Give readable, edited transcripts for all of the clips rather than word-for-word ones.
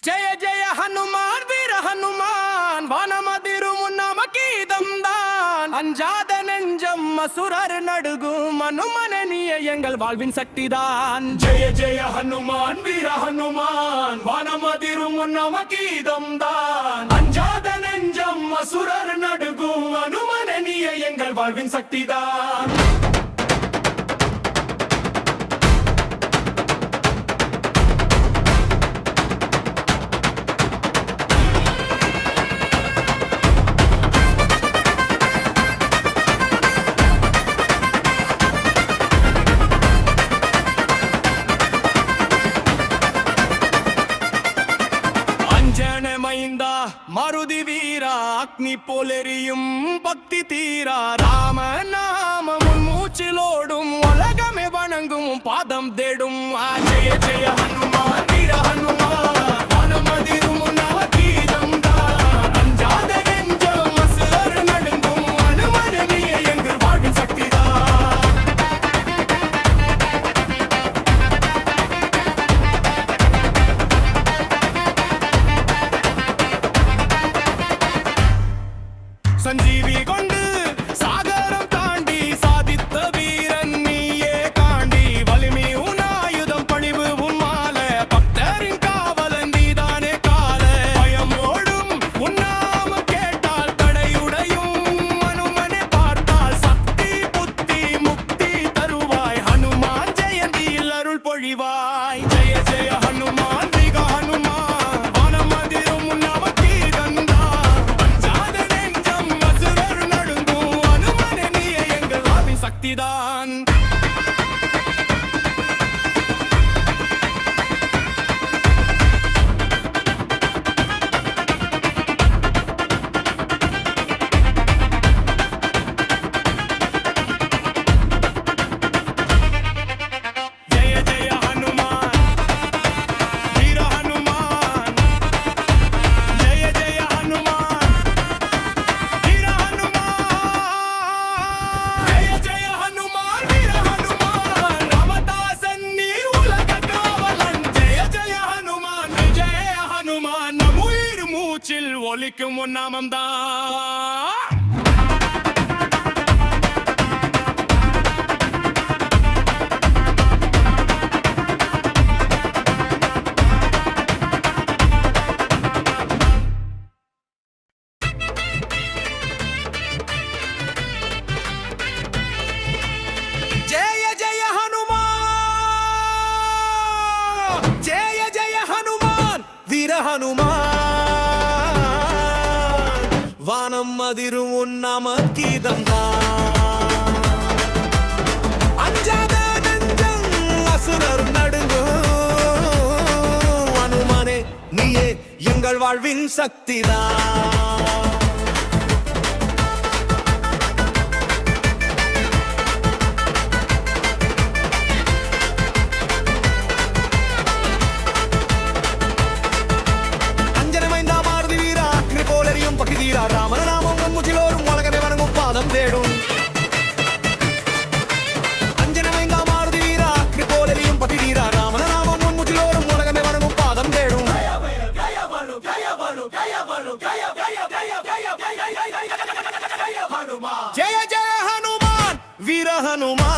ஜெய ஜெய ஹனுமான் வீர ஹனுமான் வானமதிரும் நமக்கீதம் தான். அஞ்சாத நெஞ்சம் அசுரர் நடுகும் அனுமனிய எங்கள் வாழ்வின் சக்திதான். ஜெய ஜெய ஹனுமான் வீர ஹனுமான் வானமதிரும் நமக்கீதம் தான். அஞ்சாத நெஞ்சம் அசுரர் நடுகும் அனுமனிய எங்கள் வாழ்வின் சக்திதான். மருதி வீரா அக்னி போலெறியும் பக்தி தீரா ராம நாம முன் மூச்சிலோடும் உலகமே வணங்கும் பாதம் தேடும். ஜெய ஜெய ஹனுமான் வீர ஹனுமான் வானமதிரும் நமக்கீதம் தான். அஞ்சாத நெஞ்சம் அசுரர் நடுங்கும் அனுமனிய எங்கள் வாழ்வின் சக்திதான். சஞ்சீவி கொண்டு சாகரம் தாண்டி சாதித்த வீரன் நீயே காண்டி. வலிமை உனாயுதம் பணிவு உன்மால பக்தரின் காவலன் நீதானே கால. பயமோடும் உன்னாம கேட்டால் தடையுடையும் அனுமனை பார்த்தால் சக்தி புத்தி முக்தி தருவாய். ஹனுமான் ஜெயந்தியில் அருள் பொழிவாய். ஜெய ஜெய ஹனுமான் வீர ஹனுமான் வானமதிரும் நமக்கீதம் சக்திதான். ஜெய ஜெய ஹனுமான் வீர ஹனுமான் ஜெய ஜெய ஹனுமான் வீர ஹனுமான். ஜெய ஜெய ஹனுமான் வீர ஹனுமான் ராமதாசன் நீ உலக காவலன். ஜெய ஜெய ஹனுமான் விஜய ஹனுமான் நம் உயிர் மூச்சில் ஒலிக்கும் உன் நாமம்தான். ஜெய ஜெய ஹனுமான் ஜெய ஜெய ஹனுமான் வீர ஹனுமான் வானம் அதிரும் உன் நமக்கீதம் தான். அஞ்சாத நெஞ்சம் அசுரர் நடுங்கும் அனுமனே நீயே எங்கள் வாழ்வின் சக்திதான். ராமன நாமம் முச்சிலோரும் உலகமே வணங்கும் பாதம் தேடும். அஞ்சனமைந்தா மாருதி வீரா அக்னி போலெரியும் பதி வீரா ராமன நாமம் முச்சிலோரும் உலகமே வணங்கும் பாதம் தேடும். ஜெய ஜெய ஹனுமான் வீர ஹனுமான்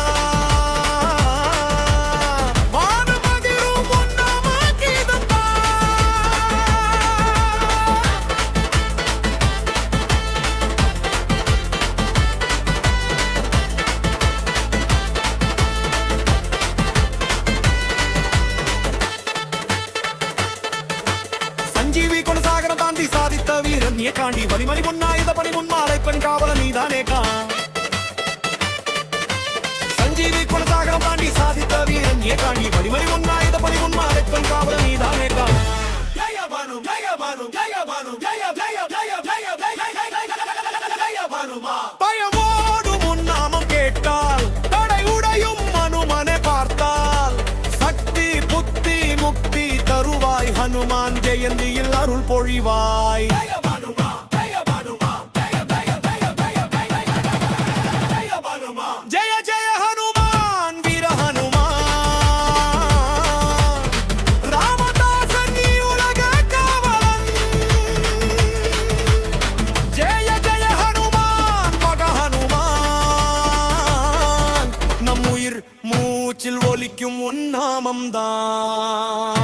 சாதித்த வீரன் நீ காண்டி. வலிமலி முன்னாயுத பணி முன்மாலை பெண் காவல நீதானே கா. சஞ்சீவி குலசாகரம் தாண்டி சாதித்த வீரன் நீ காண்டி. வலிமலி முன்னாயுத பணி முன்மாலை பெண் காவல நீதானே கா. ஜெய பானு ஜெய பானு ஜெய பானு ஜெய ஜெய ஜெய ஜெய ஜெய பானுமா. பயமோடும் உன் நாமம் கேட்டால் தடை உடையும் அனுமனை பார்த்தால் சக்தி புத்தி முக்தி தருவாய். ஹனுமான் ஜெயந்தியில் அருள் பொழிவாய். ஜெய ஜெய ஹனுமான் வீர ஹனுமான் ராமதாசன் நீ உலக மூச்சில் ஒலிக்கும் உன் நாமம்தான்